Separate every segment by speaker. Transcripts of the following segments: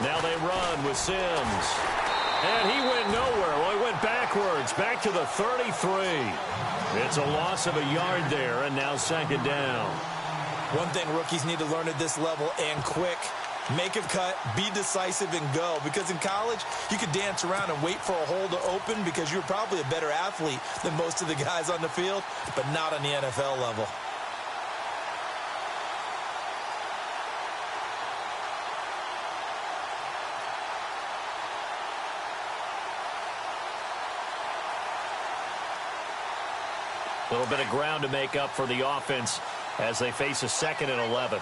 Speaker 1: Now they run with Sims. And he went nowhere. Well, he went backwards, back to the 33. It's a loss of a yard there, and now second down.
Speaker 2: One thing rookies need to learn at this level, and quick, make a cut, be decisive, and go. Because in college, you could dance around and wait for a hole to open because you're probably a better athlete than most of the guys on the field, but not on the NFL level.
Speaker 1: A little bit of ground to make up for the offense as they face a 2nd and 11.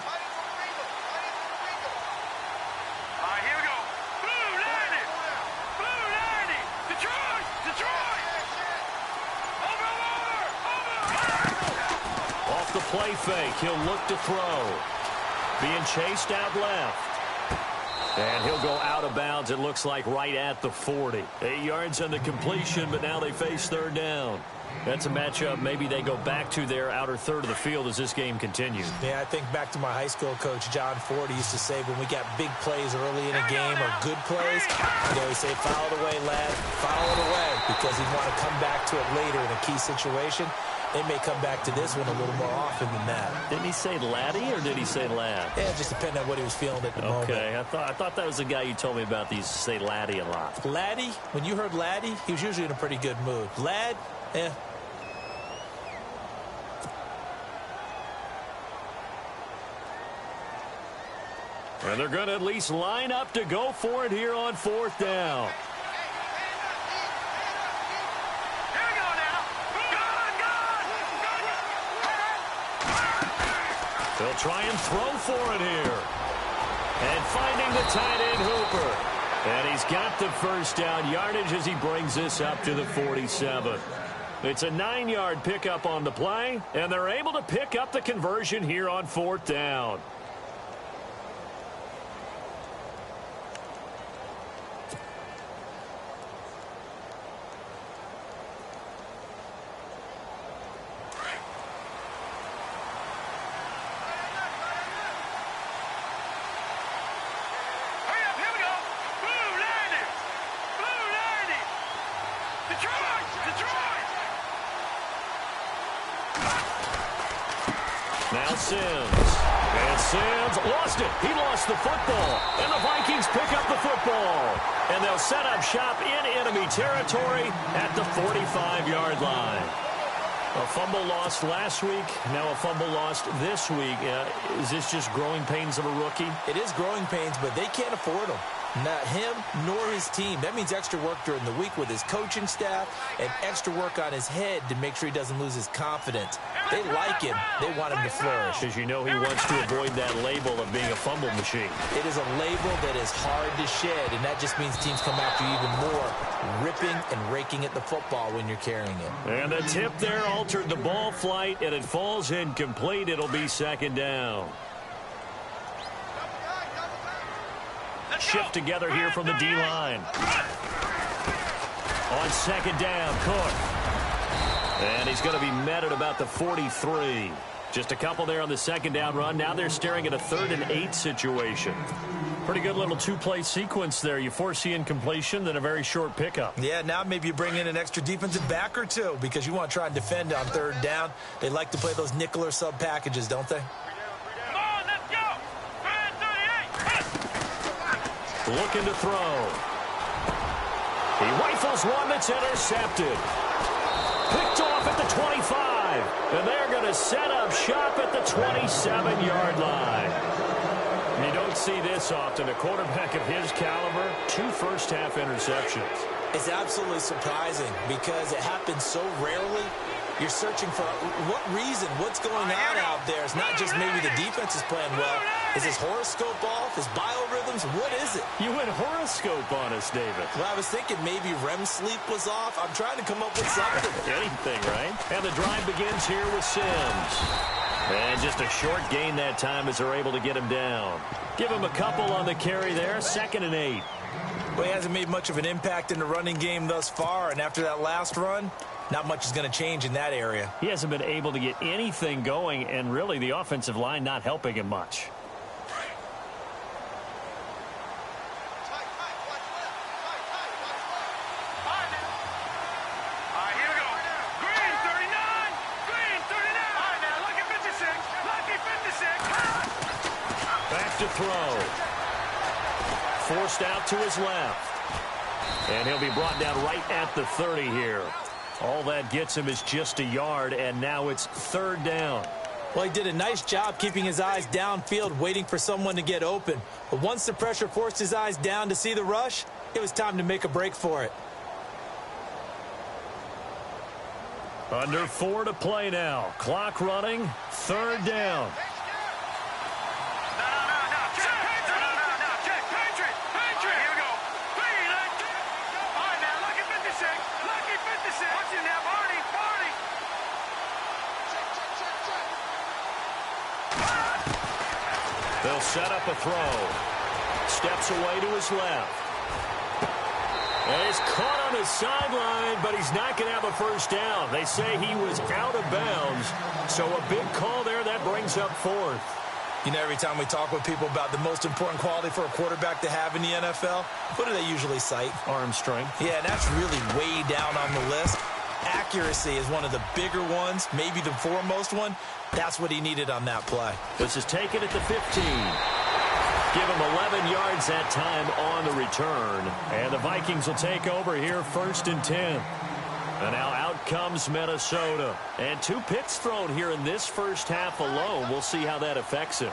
Speaker 1: Off the play fake, he'll look to throw. Being chased out left. And he'll go out of bounds, it looks like right at the 40. 8 yards on the completion, but now they face third down. That's a matchup maybe they go back to their outer third of the field as this game continues.
Speaker 2: Yeah, I think back to my high school coach, John Ford. He used to say when we got big plays early in a game or good plays, he'd always say, foul it away, lad, foul it away, because he'd want to come back to it later in a key situation. They may come back to this one a little more often than that.
Speaker 1: Didn't he say laddie or did he say lad?
Speaker 2: Yeah, just depending on what he was feeling at the moment.
Speaker 1: Okay, I thought that was the guy you told me about. These say laddie a lot.
Speaker 2: Laddie, when you heard laddie, he was usually in a pretty good mood. Lad,
Speaker 1: And they're going to at least line up to go for it here on 4th down. They'll try and throw for it here. And finding the tight end Hooper. And he's got the first down yardage as he brings this up to the 47. It's a 9-yard pickup on the play, and they're able to pick up the conversion here on 4th down. Now Sims. And Sims lost it. He lost the football. And the Vikings pick up the football. And they'll set up shop in enemy territory at the 45-yard line. A fumble lost last week. Now a fumble lost this week. Is this just growing pains of a rookie?
Speaker 2: It is growing pains, but they can't afford them. Not him nor his team. That means extra work during the week with his coaching staff and extra work on his head to make sure he doesn't lose his confidence. They like him. They want him to flourish.
Speaker 1: Because you know he wants to avoid that label of being a fumble machine.
Speaker 2: It is a label that is hard to shed, and that just means teams come after you even more, ripping and raking at the football when you're carrying it.
Speaker 1: And the tip there altered the ball flight, and it falls incomplete. It'll be 2nd down. Shift together here from the D-line. On 2nd down, Cook. And he's going to be met at about the 43. Just a couple there on the 2nd down run. Now they're staring at a 3rd and 8 situation. Pretty good little 2-play sequence there. You force the incompletion, then a very short pickup.
Speaker 2: Yeah, now maybe you bring in an extra defensive back or two because you want to try and defend on 3rd down. They like to play those nickel or sub packages, don't they?
Speaker 1: Looking to throw. He rifles one that's intercepted. Picked off at the 25. And they're going to set up shop at the 27-yard line. And you don't see this often. A quarterback of his caliber, 2 first-half interceptions.
Speaker 2: It's absolutely surprising because it happens so rarely. You're searching for what reason, what's going on out there. It's not just maybe the defense is playing well. Is his horoscope off? His biorhythms? What is it?
Speaker 1: You went horoscope on us, David.
Speaker 2: Well, I was thinking maybe REM sleep was off. I'm trying to come up with something.
Speaker 1: Anything, right? And the drive begins here with Sims. And just a short gain that time as they're able to get him down. Give him a couple on the carry there. 2nd and 8.
Speaker 2: Well, he hasn't made much of an impact in the running game thus far. And after that last run, not much is going to change in that area.
Speaker 1: He hasn't been able to get anything going, and really the offensive line not helping him much. to throw. Forced out to his left. And he'll be brought down right at the 30 here. All that gets him is just a yard, and now it's third down.
Speaker 2: Well, he did a nice job keeping his eyes downfield, waiting for someone to get open. But once the pressure forced his eyes down to see the rush, it was time to make a break for it.
Speaker 1: Under 4 to play now. Clock running. Third down. They'll set up a throw. Steps away to his left. And he's caught on his sideline, but he's not going to have a first down. They say he was out of bounds. So a big call there that brings up fourth.
Speaker 2: You know, every time we talk with people about the most important quality for a quarterback to have in the NFL, what do they usually cite?
Speaker 1: Arm strength.
Speaker 2: Yeah, and that's really way down on the list. Accuracy is one of the bigger ones, maybe the foremost one. That's what he needed on that play. This is taken at the 15.
Speaker 1: Give him 11 yards that time on the return. And the Vikings will take over here first and 10. And now out comes Minnesota. And 2 picks thrown here in this first half alone. We'll see how that affects him.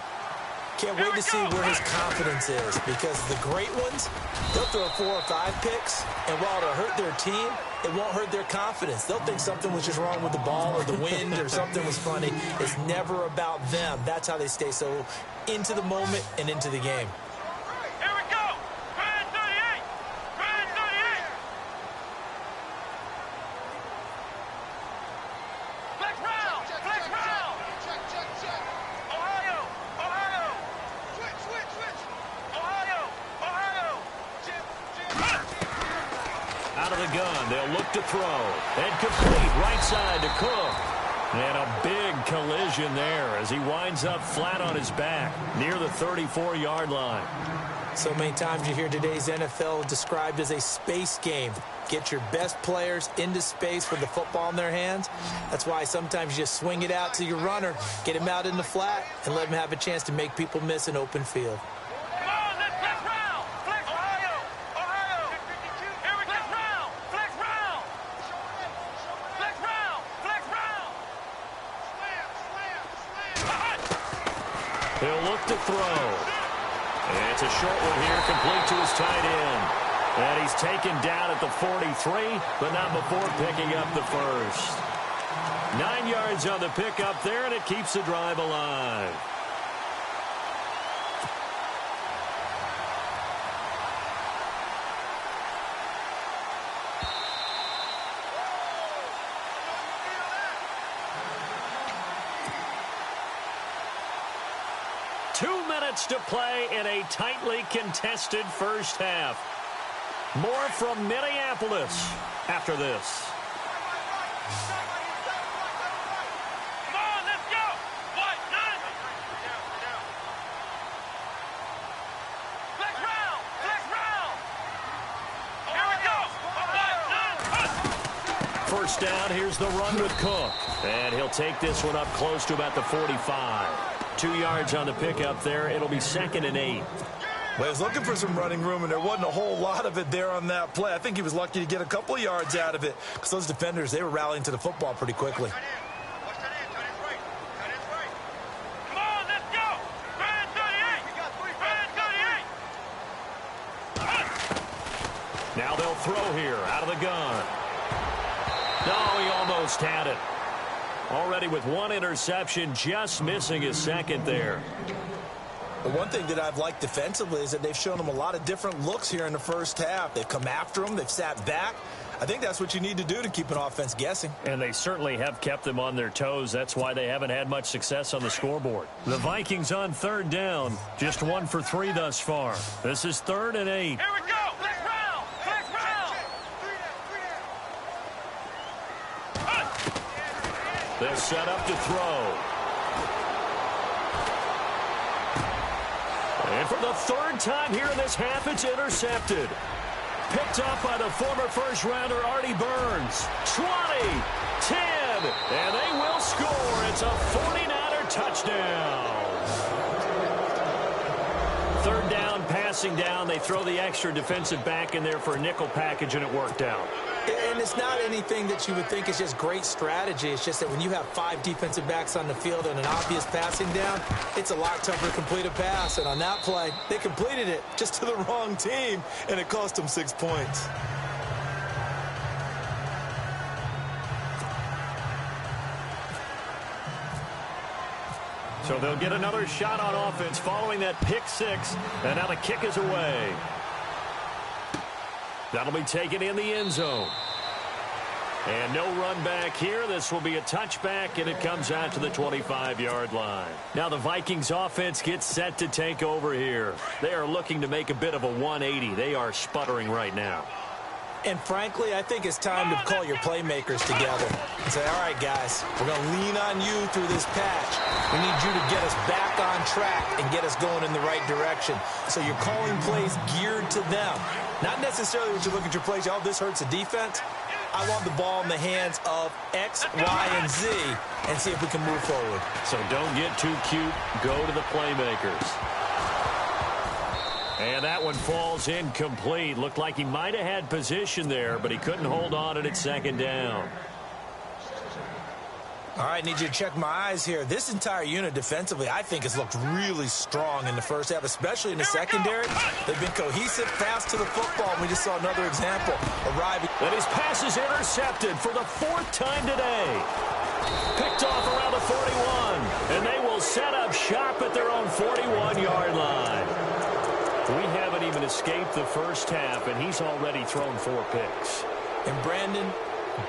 Speaker 2: Can't wait to see where his confidence is, because the great ones, they'll throw 4 or 5 picks, and while it'll hurt their team, it won't hurt their confidence. They'll think something was just wrong with the ball or the wind or something was funny. It's never about them. That's how they stay so into the moment and into the game.
Speaker 3: Here we go. Red 38. Red 38. Flex round. Flex round. Check. Ohio. Switch. Ohio.
Speaker 1: Out of the gun, they'll look to throw. And complete right side to Cook. And a big collision there as he winds up flat on his back near the 34-yard line.
Speaker 2: So many times you hear today's NFL described as a space game. Get your best players into space with the football in their hands. That's why sometimes you just swing it out to your runner, get him out in the flat, and let him have a chance to make people miss an open field.
Speaker 1: He'll look to throw. And it's a short one here, complete to his tight end. And he's taken down at the 43, but not before picking up the first. 9 yards on the pickup there, and it keeps the drive alive. To play in a tightly contested first half. More from Minneapolis after this.
Speaker 3: Come on, let's go. What? None. Flex round. Here we go.
Speaker 1: First down, here's the run with Cook. And he'll take this one up close to about the 45. 2 yards on the pickup there. It'll be second and 8.
Speaker 2: Well, he was looking for some running room, and there wasn't a whole lot of it there on that play. I think he was lucky to get a couple of yards out of it, because those defenders, they were rallying to the football pretty quickly.
Speaker 3: Come on, let's go. Red 38.
Speaker 1: Now they'll throw here out of the gun. No, he almost had it. Already with 1 interception, just missing his second there.
Speaker 2: The one thing that I've liked defensively is that they've shown him a lot of different looks here in the first half. They've come after him. They've sat back. I think that's what you need to do to keep an offense guessing.
Speaker 1: And they certainly have kept them on their toes. That's why they haven't had much success on the scoreboard. The Vikings on third down, just 1 for 3 thus far. This is third and 8.
Speaker 3: Here we go. Flex round.
Speaker 1: They'll set up to throw. And for the third time here in this half, it's intercepted. Picked up by the former first-rounder Artie Burns. 20, 10, and they will score. It's a 49er touchdown. third down, passing down. They throw the extra defensive back in there for a nickel package, and it worked out.
Speaker 2: And it's not anything that you would think is just great strategy. It's just that when you have 5 defensive backs on the field and an obvious passing down, it's a lot tougher to complete a pass. And on that play, they completed it just to the wrong team, and it cost them 6 points.
Speaker 1: So they'll get another shot on offense following that pick 6, and now the kick is away. That'll be taken in the end zone. And no run back here. This will be a touchback, and it comes out to the 25-yard line. Now the Vikings offense gets set to take over here. They are looking to make a bit of a 180. They are sputtering right now.
Speaker 2: And frankly, I think it's time to call your playmakers together and say, all right, guys, we're going to lean on you through this patch. We need you to get us back on track and get us going in the right direction. So you're calling plays geared to them. Not necessarily when you look at your plays, oh, this hurts the defense. I want the ball in the hands of X, Y, and Z and see if we can move forward.
Speaker 1: So don't get too cute. Go to the playmakers. And that one falls incomplete. Looked like he might have had position there, but he couldn't hold on at its second down.
Speaker 2: All right, need you to check my eyes here. This entire unit defensively, I think, has looked really strong in the first half, especially in the secondary. They've been cohesive, fast to the football. We just saw another example arriving.
Speaker 1: And his pass is intercepted for the 4th time today. Picked off around the 41, and they will set up shop at their own 41-yard line. We haven't even escaped the first half, and he's already thrown 4 picks.
Speaker 2: And Brandon,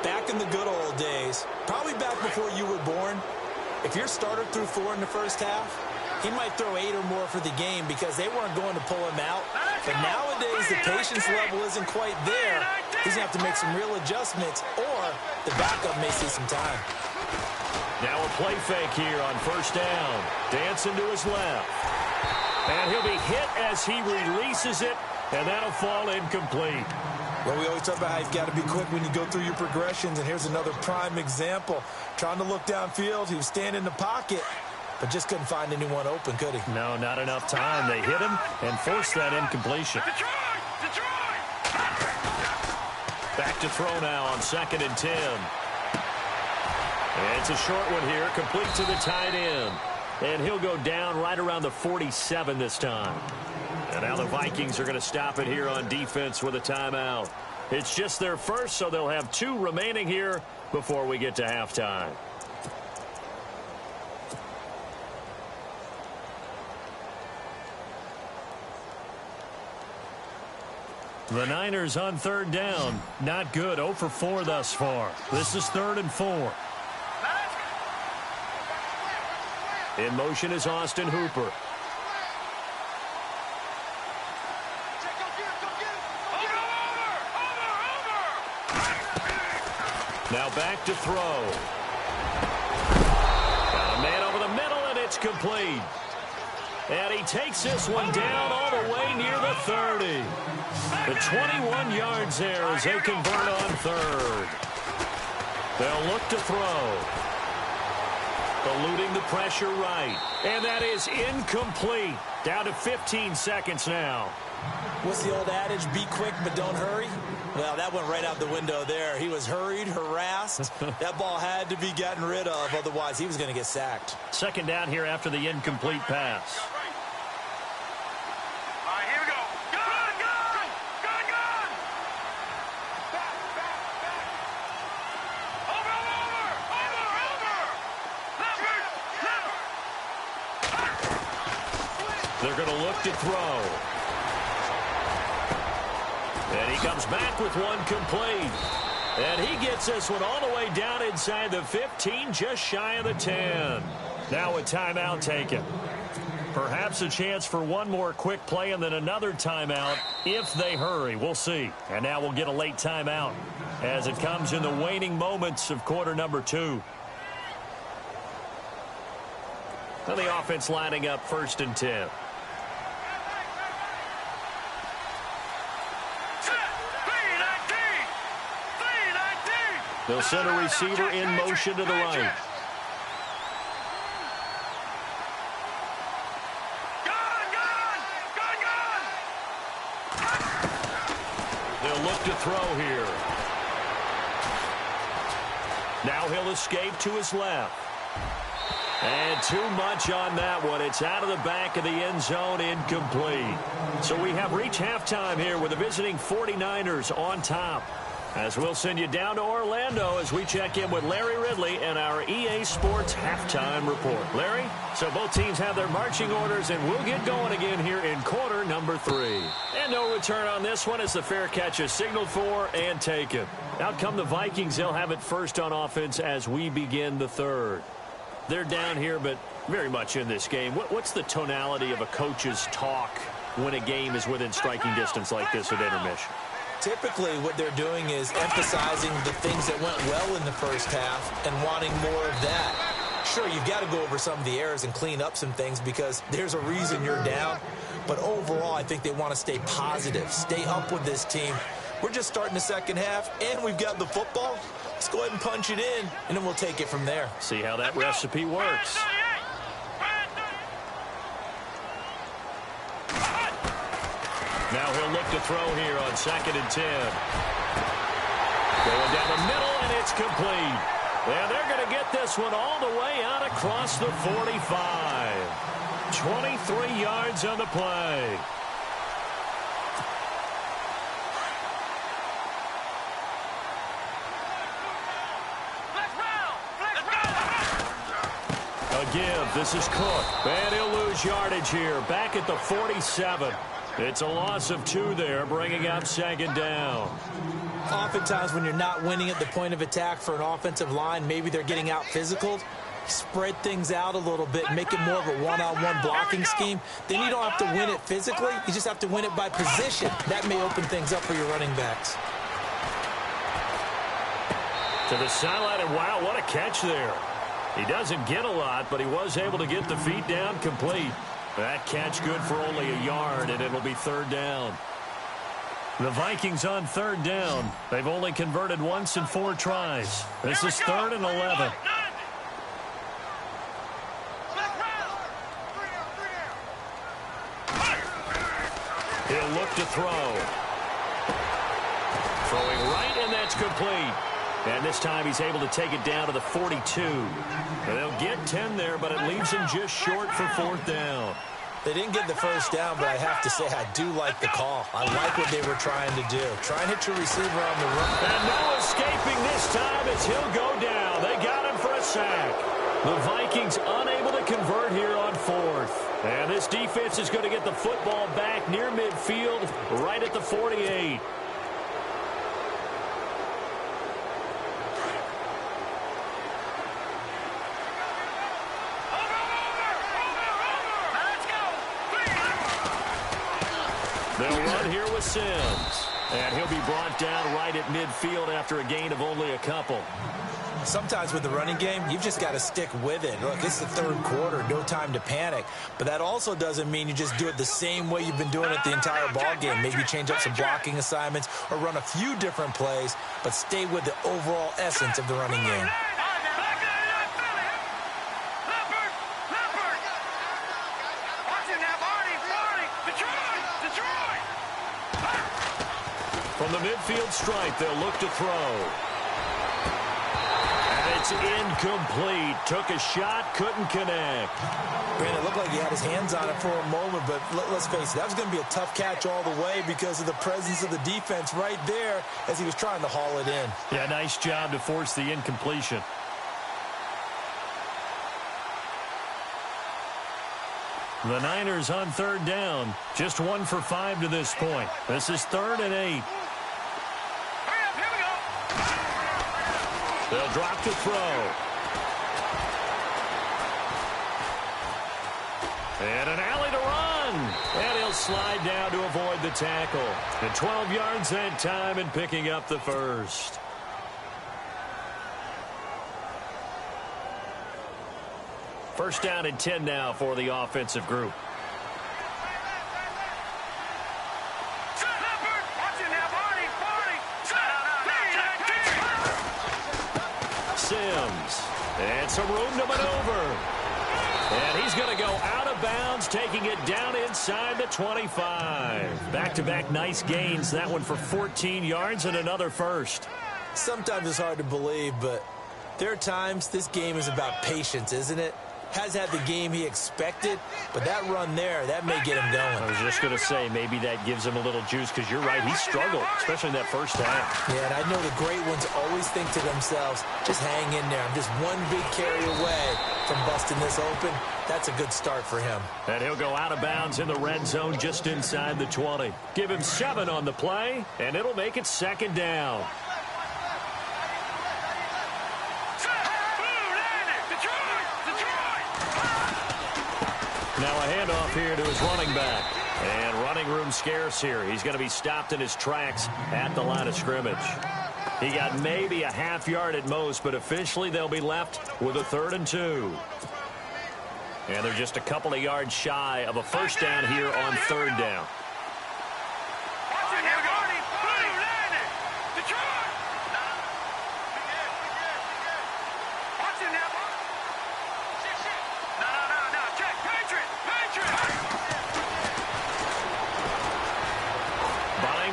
Speaker 2: back in the good old days, probably back before you were born, if your starter threw 4 in the first half, he might throw 8 or more for the game because they weren't going to pull him out. But nowadays, the patience level isn't quite there. He's going to have to make some real adjustments, or the backup may see some time.
Speaker 1: Now a play fake here on first down. Dancing to his left. And he'll be hit as he releases it, and that'll fall incomplete.
Speaker 2: Well, we always talk about how you've got to be quick when you go through your progressions, and here's another prime example. Trying to look downfield, he was standing in the pocket, but just couldn't find anyone open, could he?
Speaker 1: No, not enough time. They hit him and forced that incompletion. Back to throw now on 2nd and 10. And it's a short one here, complete to the tight end. And he'll go down right around the 47 this time. And now the Vikings are going to stop it here on defense with a timeout. It's just their first, so they'll have 2 remaining here before we get to halftime. The Niners on 3rd down. Not good. 0 for 4 thus far. This is 3rd and 4. In motion is Austin Hooper. Now back to throw. Got a man over the middle, and it's complete. And he takes this one down all the way near the 30. The 21 yards there as they convert on 3rd. They'll look to throw. Eluding the pressure right. And that is incomplete. Down to 15 seconds now.
Speaker 2: What's the old adage? Be quick, but don't hurry. Well, that went right out the window there. He was hurried, harassed. That ball had to be gotten rid of. Otherwise, he was going to get sacked.
Speaker 1: 2nd down here after the incomplete pass.
Speaker 3: All right, here we go. Gun! Over!
Speaker 1: They're going to look to throw. And he comes back with one complete. And he gets this one all the way down inside the 15, just shy of the 10. Now a timeout taken. Perhaps a chance for one more quick play and then another timeout if they hurry. We'll see. And now we'll get a late timeout as it comes in the waning moments of quarter number 2. And the offense lining up 1st and 10. They'll send a receiver in motion to the right.
Speaker 3: Gun!
Speaker 1: They'll look to throw here. Now he'll escape to his left. And too much on that one. It's out of the back of the end zone, incomplete. So we have reached halftime here with the visiting 49ers on top. As we'll send you down to Orlando as we check in with Larry Ridley and our EA Sports halftime report. Larry, so both teams have their marching orders, and we'll get going again here in quarter number 3. And no return on this one as the fair catch is signaled for and taken. Out come the Vikings. They'll have it first on offense as we begin the third. They're down here, but very much in this game. What's the tonality of a coach's talk when a game is within striking distance like this at intermission?
Speaker 2: Typically, what they're doing is emphasizing the things that went well in the first half and wanting more of that. Sure, you've got to go over some of the errors and clean up some things because there's a reason you're down. But overall, I think they want to stay positive, stay up with this team. We're just starting the second half, and we've got the football. Let's go ahead and punch it in, and then we'll take it from there.
Speaker 1: See how that recipe works. Now he'll look to throw here on 2nd and 10. Going down the middle, and it's complete. And they're going to get this one all the way out across the 45. 23 yards on the play. A give. This is Cook. And he'll lose yardage here. Back at the 47. It's a loss of 2 there, bringing up 2nd down.
Speaker 2: Oftentimes when you're not winning at the point of attack for an offensive line, maybe they're getting out physical. Spread things out a little bit, make it more of a one-on-one blocking scheme. Then you don't have to win it physically. You just have to win it by position. That may open things up for your running backs.
Speaker 1: To the sideline, and wow, what a catch there. He doesn't get a lot, but he was able to get the feet down complete. That catch good for only a yard, and it'll be 3rd down. The Vikings on 3rd down. They've only converted once in 4 tries. This is 3rd and 11. He'll look to throw. Throwing right, and that's complete. And this time he's able to take it down to the 42. And they'll get 10 there, but it leaves him just short for 4th down.
Speaker 2: They didn't get the first down, but I have to say I do like the call. I like what they were trying to do. Try and hit your receiver on the run.
Speaker 1: And no escaping this time as he'll go down. They got him for a sack. The Vikings unable to convert here on 4th. And this defense is going to get the football back near midfield, right at the 48. They'll run here with Sims. And he'll be brought down right at midfield after a gain of only a couple.
Speaker 2: Sometimes with the running game, you've just got to stick with it. Look, it's the 3rd quarter, no time to panic. But that also doesn't mean you just do it the same way you've been doing it the entire ball game. Maybe change up some blocking assignments or run a few different plays, but stay with the overall essence of the running game.
Speaker 1: From the midfield stripe, they'll look to throw. And it's incomplete. Took a shot, couldn't connect.
Speaker 2: Brandon, it looked like he had his hands on it for a moment, but let's face it, that was going to be a tough catch all the way because of the presence of the defense right there as he was trying to haul it in.
Speaker 1: Yeah, nice job to force the incompletion. The Niners on 3rd down. Just 1 for 5 to this point. This is 3rd and 8. They'll drop to throw. And an alley to run. And he'll slide down to avoid the tackle. And 12 yards that time and picking up the first. First down and 10 now for the offensive group. Sims. And some room to maneuver. And he's going to go out of bounds, taking it down inside the 25. Back-to-back nice gains. That one for 14 yards and another first.
Speaker 2: Sometimes it's hard to believe, but there are times this game is about patience, isn't it? Has had the game he expected, but that run there, that may get him going.
Speaker 1: I was just going to say, maybe that gives him a little juice, because you're right, he struggled, especially in that first half.
Speaker 2: Yeah, and I know the great ones always think to themselves, just hang in there. I'm just one big carry away from busting this open. That's a good start for him.
Speaker 1: And he'll go out of bounds in the red zone just inside the 20. Give him 7 on the play, and it'll make it second down. Now a handoff here to his running back. And running room scarce here. He's going to be stopped in his tracks at the line of scrimmage. He got maybe a half yard at most, but officially they'll be left with a 3rd and 2. And they're just a couple of yards shy of a first down here on 3rd down.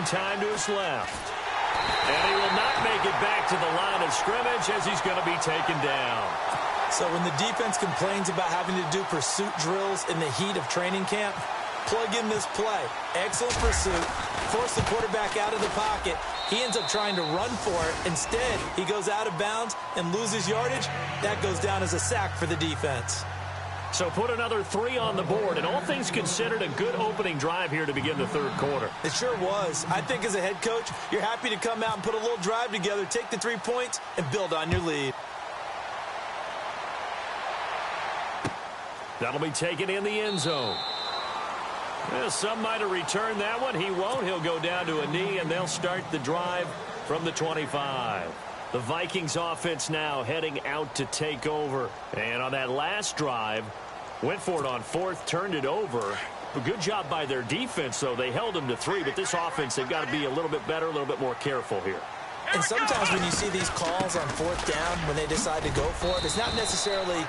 Speaker 1: Time to his left. And he will not make it back to the line of scrimmage as he's going to be taken down.
Speaker 2: So when the defense complains about having to do pursuit drills in the heat of training camp, plug in this play. Excellent pursuit. Force the quarterback out of the pocket. He ends up trying to run for it. Instead, he goes out of bounds and loses yardage. That goes down as a sack for the defense.
Speaker 1: So put another 3 on the board, and all things considered, a good opening drive here to begin the 3rd quarter.
Speaker 2: It sure was. I think as a head coach, you're happy to come out and put a little drive together, take the 3 points, and build on your lead.
Speaker 1: That'll be taken in the end zone. Well, some might have returned that one. He won't. He'll go down to a knee, and they'll start the drive from the 25. The Vikings offense now heading out to take over. And on that last drive, went for it on 4th, turned it over. A good job by their defense, though. They held them to 3, but this offense, they've got to be a little bit better, a little bit more careful here.
Speaker 2: And sometimes when you see these calls on 4th down, when they decide to go for it, it's not necessarily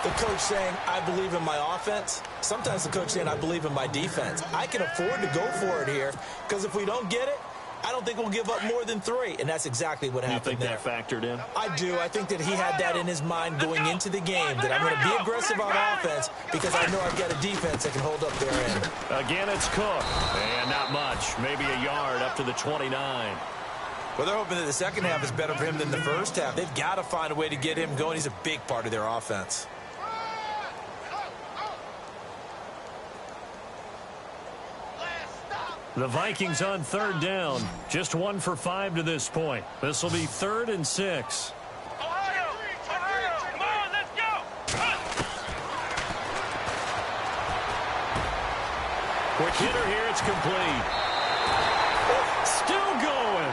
Speaker 2: the coach saying, I believe in my offense. Sometimes the coach saying, I believe in my defense. I can afford to go for it here, because if we don't get it, I don't think we'll give up more than 3, and that's exactly what happened there.
Speaker 1: You think that factored in?
Speaker 2: I do. I think that he had that in his mind going into the game, that I'm going to be aggressive on offense because I know I've got a defense that can hold up their end.
Speaker 1: Again, it's Cook, and not much, maybe a yard up to the 29.
Speaker 2: Well, they're hoping that the second half is better for him than the first half. They've got to find a way to get him going. He's a big part of their offense.
Speaker 1: The Vikings on 3rd down. Just 1 for 5 to this point. This will be 3rd and 6.
Speaker 3: Ohio, come on, let's go.
Speaker 1: Quick hitter here, it's complete. Still going.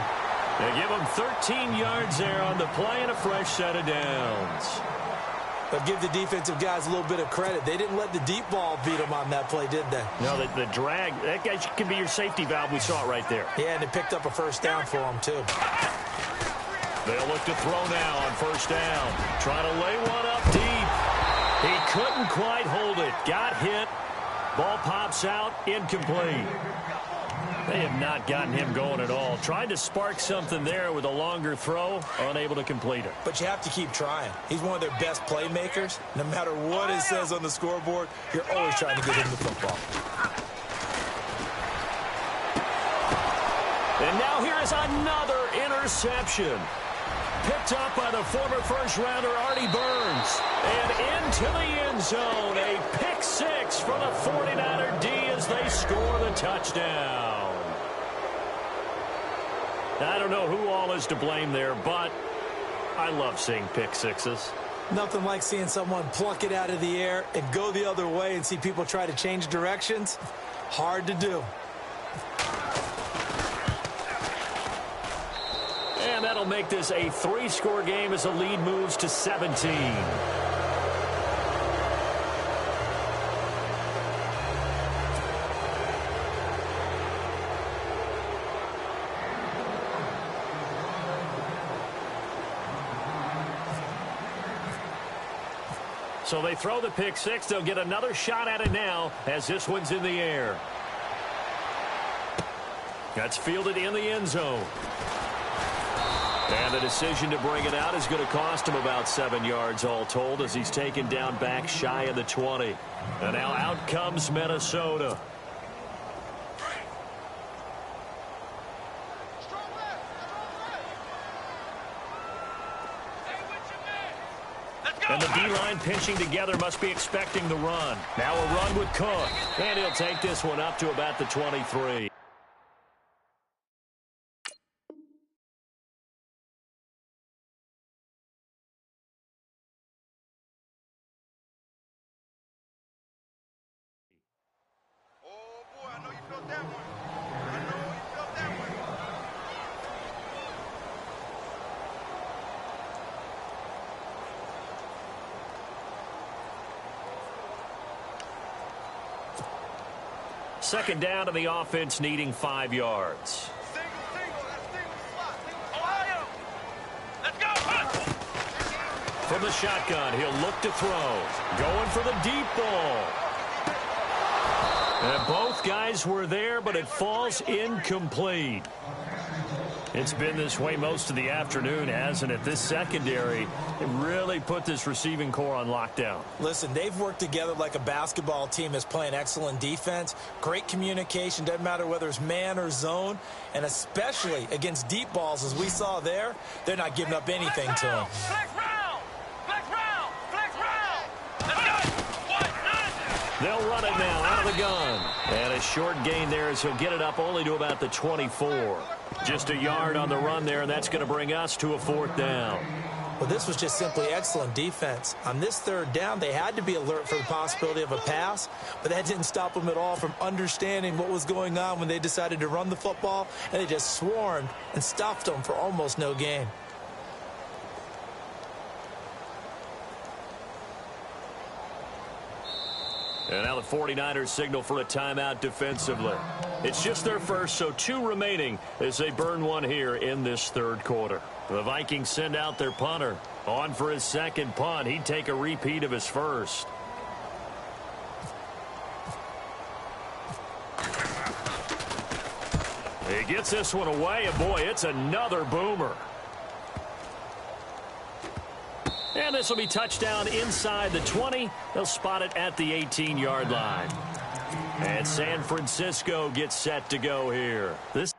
Speaker 1: They give him 13 yards there on the play and a fresh set of downs.
Speaker 2: But give the defensive guys a little bit of credit. They didn't let the deep ball beat them on that play, did they?
Speaker 1: No, the drag, that guy can be your safety valve. We saw it right there.
Speaker 2: Yeah, and they picked up a first down for them, too.
Speaker 1: They'll look to throw now on 1st down. Trying to lay one up deep. He couldn't quite hold it. Got hit. Ball pops out. Incomplete. They have not gotten him going at all. Tried to spark something there with a longer throw. Unable to complete it.
Speaker 2: But you have to keep trying. He's one of their best playmakers. No matter what it says on the scoreboard, you're always trying to get him the football.
Speaker 1: And now here is another interception. Picked up by the former first-rounder Artie Burns. And into the end zone. A pick 6 for the 49er D as they score the touchdown. I don't know who all is to blame there, but I love seeing pick 6s.
Speaker 2: Nothing like seeing someone pluck it out of the air and go the other way and see people try to change directions. Hard to do.
Speaker 1: And that'll make this a 3-score game as the lead moves to 17. So they throw the pick six. They'll get another shot at it now as this one's in the air. That's fielded in the end zone. And the decision to bring it out is going to cost him about 7 yards all told as he's taken down back shy of the 20. And now out comes Minnesota. And the D-line pinching together must be expecting the run. Now a run with Cook. And he'll take this one up to about the 23.
Speaker 3: Oh, boy, I know you felt that one. I know you felt that one.
Speaker 1: Second down to the offense needing 5 yards.
Speaker 3: Single, that's single slot. Ohio, let's go.
Speaker 1: From the shotgun, he'll look to throw. Going for the deep ball. And both guys were there, but it falls incomplete. It's been this way most of the afternoon, hasn't it? This secondary really put this receiving core on lockdown.
Speaker 2: Listen, they've worked together like a basketball team that's playing excellent defense. Great communication, doesn't matter whether it's man or zone. And especially against deep balls, as we saw there, they're not giving up anything to them.
Speaker 3: Flex round. Flex round. Flex round. Let's go. 1, 9.
Speaker 1: They'll run it now out of the gun. And a short gain there as he'll get it up only to about the 24. Just a yard on the run there, and that's going to bring us to a 4th down.
Speaker 2: Well, this was just simply excellent defense. On this 3rd down, they had to be alert for the possibility of a pass, but that didn't stop them at all from understanding what was going on when they decided to run the football, and they just swarmed and stuffed them for almost no gain.
Speaker 1: And now the 49ers signal for a timeout defensively. It's just their first, so 2 remaining as they burn one here in this 3rd quarter. The Vikings send out their punter. On for his second punt. He'd take a repeat of his first. He gets this one away, and boy, it's another boomer. And this will be touchdown inside the 20. They'll spot it at the 18-yard line. And San Francisco gets set to go here. This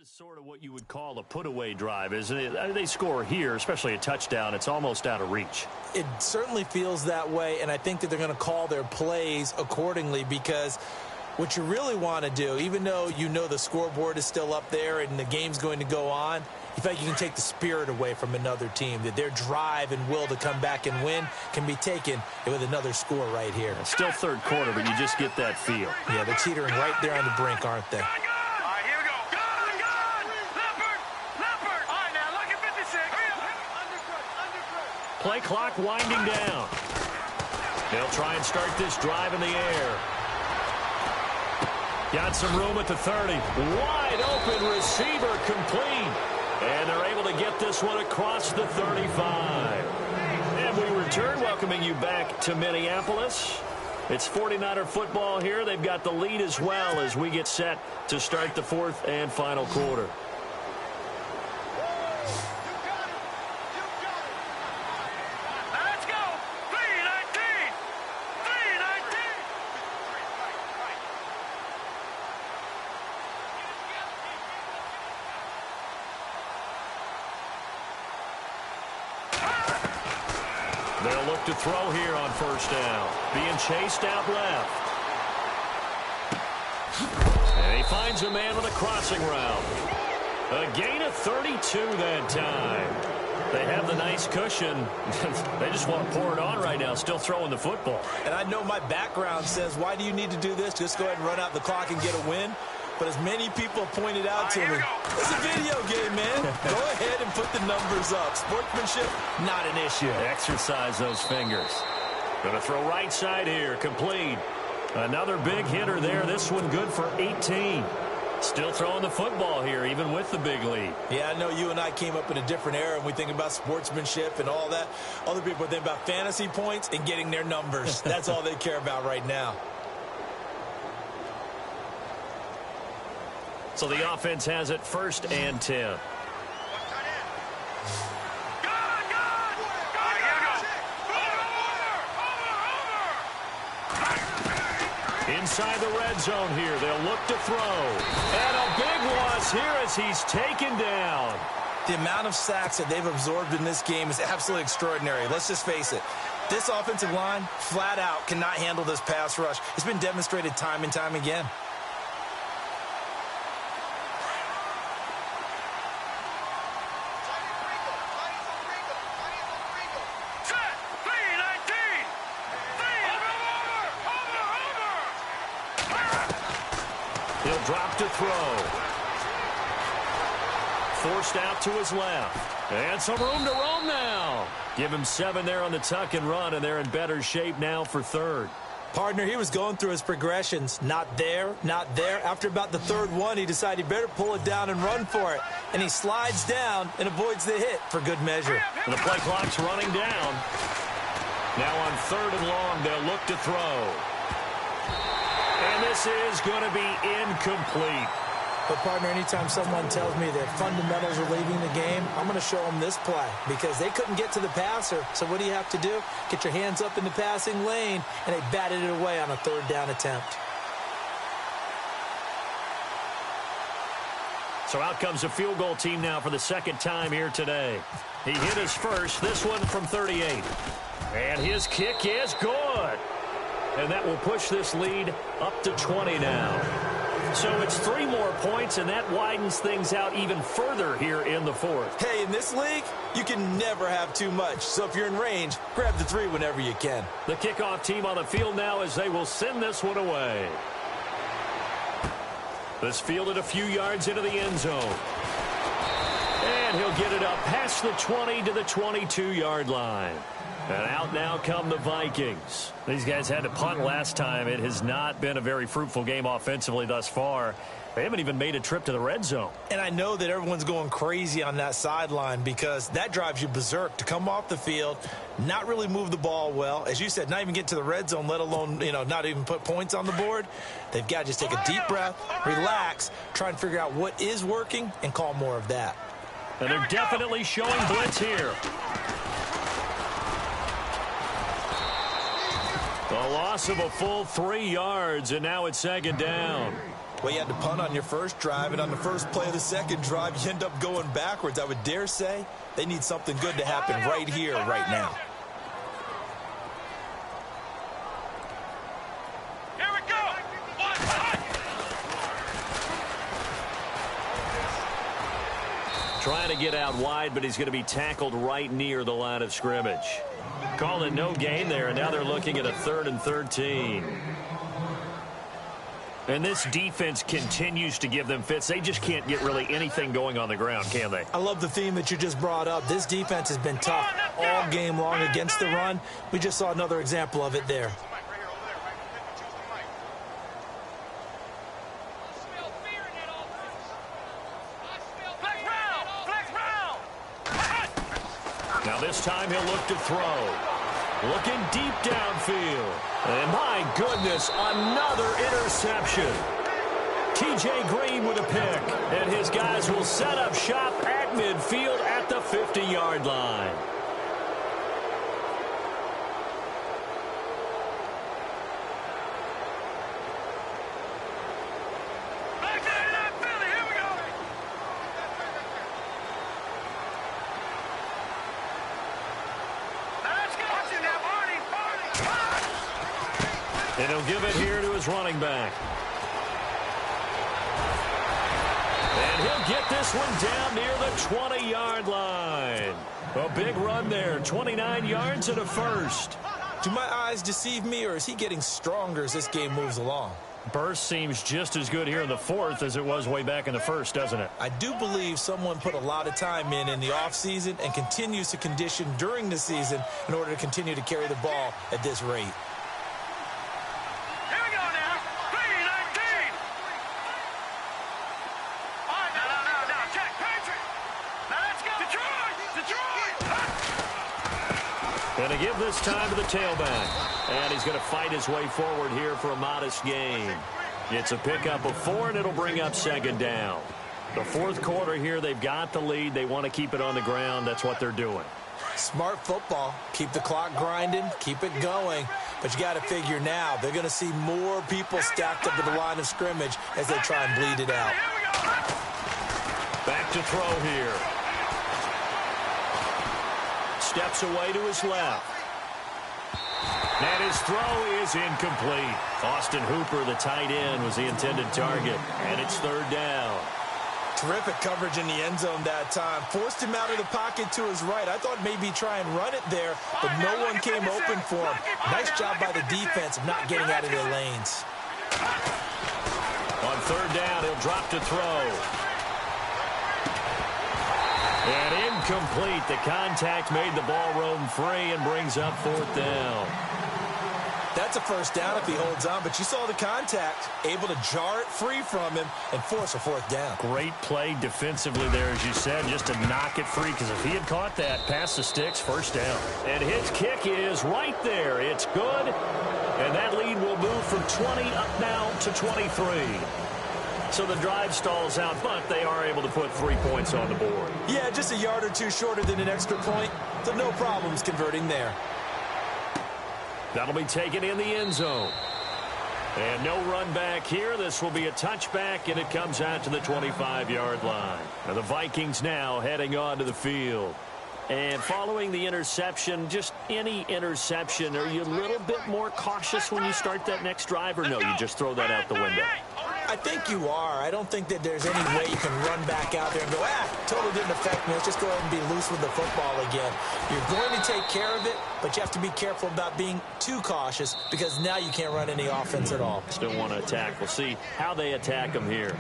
Speaker 1: is sort of what you would call a put-away drive, isn't it? They score here, especially a touchdown. It's almost out of reach.
Speaker 2: It certainly feels that way, and I think that they're going to call their plays accordingly because what you really want to do, even though you know the scoreboard is still up there and the game's going to go on, you feel like you can take the spirit away from another team, that their drive and will to come back and win can be taken with another score right here.
Speaker 1: It's still 3rd quarter, but you just get that feel.
Speaker 2: Yeah, they're teetering right there on the brink, aren't they?
Speaker 1: Play clock winding down. They'll try and start this drive in the air. Got some room at the 30. Wide open receiver complete. And they're able to get this one across the 35. And we return, welcoming you back to Minneapolis. It's 49er football here. They've got the lead as well as we get set to start the 4th and final quarter. They'll look to throw here on 1st down. Being chased out left. And he finds a man with a crossing route. A gain of 32 that time. They have the nice cushion. They just want to pour it on right now, still throwing the football.
Speaker 2: And I know my background says, why do you need to do this? Just go ahead and run out the clock and get a win. But as many people pointed out to me, it's a video game, man. Go ahead and put the numbers up. Sportsmanship, not an issue.
Speaker 1: Exercise those fingers. Going to throw right side here. Complete. Another big hitter there. This one good for 18. Still throwing the football here, even with the big lead.
Speaker 2: Yeah, I know you and I came up in a different era, and we think about sportsmanship and all that. Other people think about fantasy points and getting their numbers. That's all they care about right now.
Speaker 1: So the offense has it 1st and 10. Inside the red zone here. They'll look to throw. And a big loss here as he's taken down.
Speaker 2: The amount of sacks that they've absorbed in this game is absolutely extraordinary. Let's just face it. This offensive line, flat out, cannot handle this pass rush. It's been demonstrated time and time again.
Speaker 1: He'll drop to throw. Forced out to his left. And some room to roam now. Give him 7 there on the tuck and run, and they're in better shape now for 3rd.
Speaker 2: Partner, he was going through his progressions. Not there, not there. After about the 3rd one, he decided he better pull it down and run for it. And he slides down and avoids the hit for good measure.
Speaker 1: And the play clock's running down. Now on 3rd and long, they'll look to throw. And this is going to be incomplete.
Speaker 2: But, partner, anytime someone tells me their fundamentals are leaving the game, I'm going to show them this play because they couldn't get to the passer. So what do you have to do? Get your hands up in the passing lane, and they batted it away on a 3rd down attempt.
Speaker 1: So out comes a field goal team now for the 2nd time here today. He hit his first, this one from 38. And his kick is good. And that will push this lead up to 20 now. So it's 3 more points, and that widens things out even further here in the 4th.
Speaker 2: Hey, in this league, you can never have too much. So if you're in range, grab the 3 whenever you can.
Speaker 1: The kickoff team on the field now as they will send this one away. This fielded a few yards into the end zone. And he'll get it up past the 20 to the 22-yard line. And out now come the Vikings. These guys had to punt last time. It has not been a very fruitful game offensively thus far. They haven't even made a trip to the red zone.
Speaker 2: And I know that everyone's going crazy on that sideline because that drives you berserk to come off the field, not really move the ball well. As you said, not even get to the red zone, let alone, not even put points on the board. They've got to just take a deep breath, relax, try and figure out what is working and call more of that.
Speaker 1: And they're definitely showing blitz here. A loss of a full 3 yards, and now it's 2nd down.
Speaker 2: Well, you had to punt on your first drive, and on the first play of the 2nd drive, you end up going backwards. I would dare say they need something good to happen right here, right now.
Speaker 3: Here we go.
Speaker 1: Trying to get out wide, but he's going to be tackled right near the line of scrimmage. Call it no gain there, and now they're looking at a 3rd and 13. And this defense continues to give them fits. They just can't get really anything going on the ground, can they?
Speaker 2: I love the theme that you just brought up. This defense has been tough all game long against the run. We just saw another example of it there.
Speaker 1: Now this time he'll look to throw. Looking deep downfield. And my goodness, another interception. T.J. Green with a pick. And his guys will set up shop at midfield at the 50-yard line. And he'll give it here to his running back. And he'll get this one down near the 20-yard line. A big run there, 29 yards and a first.
Speaker 2: Do my eyes deceive me, or is he getting stronger as this game moves along?
Speaker 1: Burst seems just as good here in the fourth as it was way back in the first, doesn't it?
Speaker 2: I do believe someone put a lot of time in the offseason and continues to condition during the season in order to continue to carry the ball at this rate.
Speaker 3: Here we go now. 3-19. All right, now, check. Patriot. Now let's go. Detroit.
Speaker 1: Going to give this time to the tailback. And he's going to fight his way forward here for a modest gain. It's a pickup of 4, and it'll bring up second down. The fourth quarter here, they've got the lead. They want to keep it on the ground. That's what they're doing.
Speaker 2: Smart football. Keep the clock grinding. Keep it going. But you got to figure now, they're going to see more people stacked up at the line of scrimmage as they try and bleed it out.
Speaker 1: Back to throw here. Steps away to his left. And his throw is incomplete. Austin Hooper, the tight end, was the intended target. And it's third down.
Speaker 2: Terrific coverage in the end zone that time. Forced him out of the pocket to his right. I thought maybe try and run it there, but no one came open for him. Nice job by the defense of not getting out of their lanes.
Speaker 1: On third down, he'll drop to throw. And incomplete. The contact made the ball roam free and brings up fourth down.
Speaker 2: That's a first down if he holds on, but you saw the contact, able to jar it free from him and force a fourth down.
Speaker 1: Great play defensively there, as you said, just to knock it free, because if he had caught that, past the sticks, first down. And his kick is right there. It's good, and that lead will move from 20 up now to 23. So the drive stalls out, but they are able to put 3 points on the board.
Speaker 2: Yeah, just a yard or two shorter than an extra point, so no problems converting there.
Speaker 1: That'll be taken in the end zone. And no run back here. This will be a touchback, and it comes out to the 25-yard line. Now the Vikings now heading onto the field. And following the interception, just any interception, are you a little bit more cautious when you start that next drive, or no, you just throw that out the window?
Speaker 2: I think you are. I don't think that there's any way you can run back out there and go, totally didn't affect me. Let's just go ahead and be loose with the football again. You're going to take care of it, but you have to be careful about being too cautious because now you can't run any offense at all.
Speaker 1: Still want to attack. We'll see how they attack them here.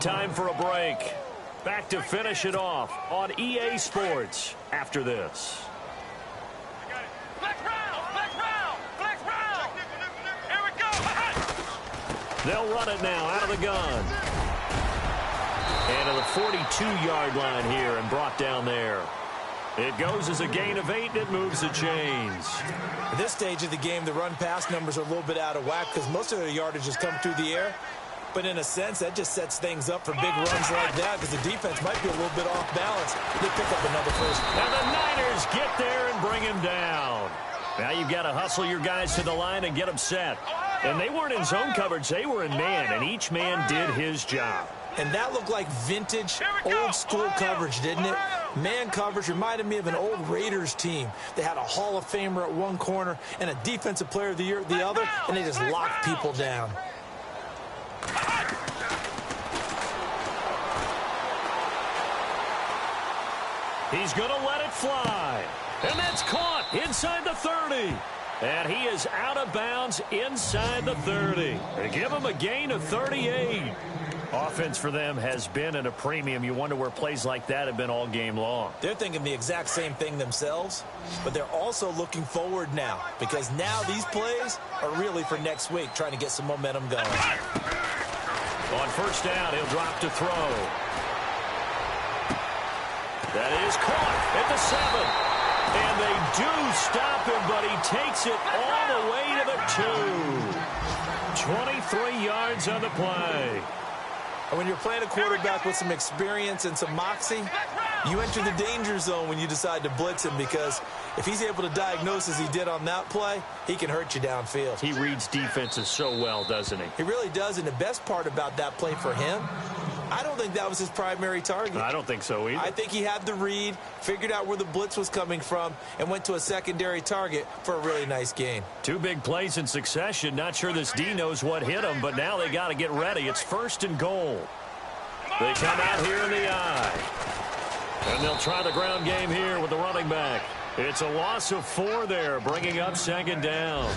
Speaker 1: Time for a break. Back to finish it off on EA Sports after this.
Speaker 3: Flex round. Here we go.
Speaker 1: They'll run it now out of the gun. And to the 42-yard line here and brought down there. It goes as a gain of 8, and it moves the chains.
Speaker 2: At this stage of the game, the run-pass numbers are a little bit out of whack because most of their yardage has come through the air. But in a sense, that just sets things up for big runs like that because the defense might be a little bit off balance. They pick up another first.
Speaker 1: And the Niners get there and bring him down. Now you've got to hustle your guys to the line and get them set. And they weren't in zone coverage. They were in man, and each man did his job.
Speaker 2: And that looked like vintage, old-school coverage, didn't it? Man coverage reminded me of an old Raiders team. They had a Hall of Famer at one corner and a Defensive Player of the Year at the other, and they just locked people down.
Speaker 1: He's going to let it fly. And that's caught inside the 30. And he is out of bounds inside the 30. They give him a gain of 38. Offense for them has been at a premium. You wonder where plays like that have been all game long.
Speaker 2: They're thinking the exact same thing themselves, but they're also looking forward now because now these plays are really for next week, trying to get some momentum going.
Speaker 1: On first down, he'll drop to throw. That is caught at the 7. And they do stop him, but he takes it all the way to the 2. 23 yards on the play.
Speaker 2: And when you're playing a quarterback with some experience and some moxie, you enter the danger zone when you decide to blitz him because if he's able to diagnose as he did on that play, he can hurt you downfield.
Speaker 1: He reads defenses so well, doesn't he?
Speaker 2: He really does, and the best part about that play for him, I don't think that was his primary target.
Speaker 1: I don't think so either.
Speaker 2: I think he had the read, figured out where the blitz was coming from, and went to a secondary target for a really nice gain.
Speaker 1: 2 big plays in succession. Not sure this D knows what hit him, but now they got to get ready. It's 1st and goal. They come out here in the eye. And they'll try the ground game here with the running back. It's a loss of 4 there, bringing up 2nd down.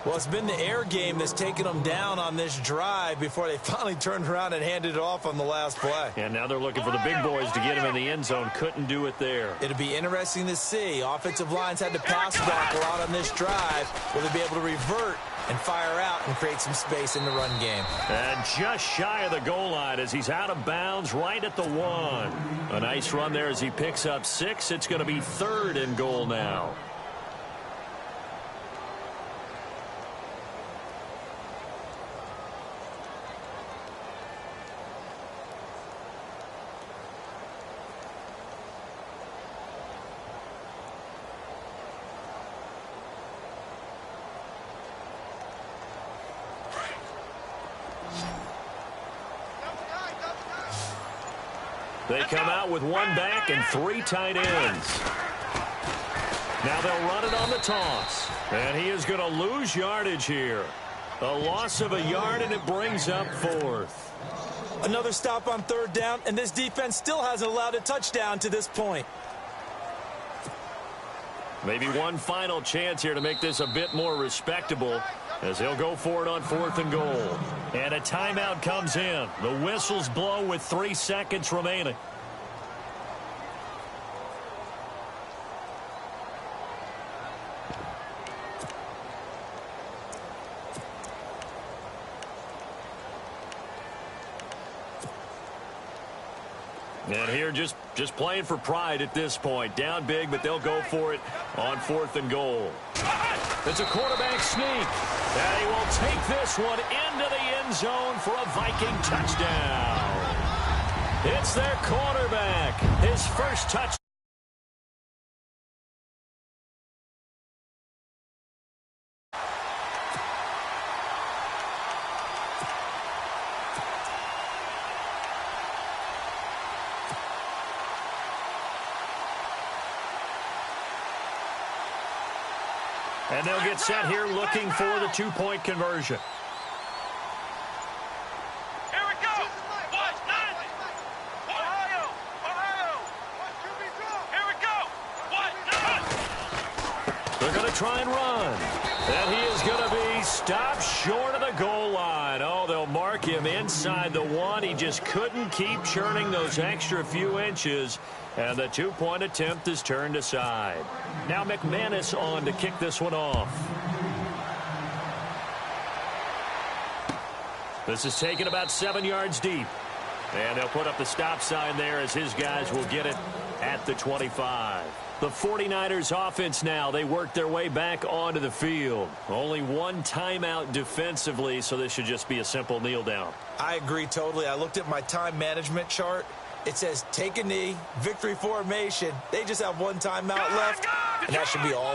Speaker 2: Well, it's been the air game that's taken them down on this drive before they finally turned around and handed it off on the last play.
Speaker 1: And now they're looking for the big boys to get him in the end zone. Couldn't do it there.
Speaker 2: It'll be interesting to see. Offensive lines had to pass block a lot on this drive. Will they be able to revert and fire out and create some space in the run game?
Speaker 1: And just shy of the goal line as he's out of bounds right at the 1. A nice run there as he picks up 6. It's going to be 3rd and goal now. They come out with 1 back and 3 tight ends. Now they'll run it on the toss. And he is going to lose yardage here. A loss of a yard, and it brings up 4th.
Speaker 2: Another stop on 3rd down, and this defense still hasn't allowed a touchdown to this point.
Speaker 1: Maybe one final chance here to make this a bit more respectable as he'll go for it on 4th and goal. And a timeout comes in. The whistles blow with 3 seconds remaining. And here just playing for pride at this point. Down big, but they'll go for it on 4th and goal. It's a quarterback sneak. And he will take this one into the end zone for a Viking touchdown. It's their quarterback. His first touchdown. And they'll get set here looking for the 2-point conversion.
Speaker 3: Here we go. Ohio. Here we go.
Speaker 1: They're going to try and run. And he is going to be stopped short of the goal line. Oh, they'll mark him inside the 1. He just couldn't keep churning those extra few inches. And the 2-point attempt is turned aside. Now McManus on to kick this one off. This is taken about 7 yards deep. And they'll put up the stop sign there as his guys will get it at the 25. The 49ers offense now, they work their way back onto the field. Only 1 timeout defensively, so this should just be a simple kneel down.
Speaker 2: I agree totally. I looked at my time management chart. It says take a knee, victory formation. They just have 1 timeout left, and that should be all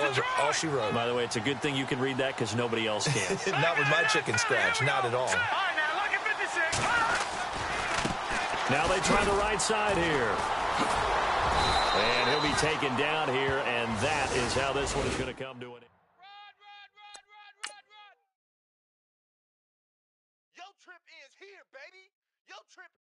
Speaker 2: she wrote.
Speaker 1: By the way, it's a good thing you can read that because nobody else can.
Speaker 2: Not with my chicken scratch, not at all.
Speaker 3: All right, now look at 56.
Speaker 1: Now they try the right side here. And he'll be taken down here, and that is how this one is going to come to an end.
Speaker 3: Yo trip is here, baby. Yo trip.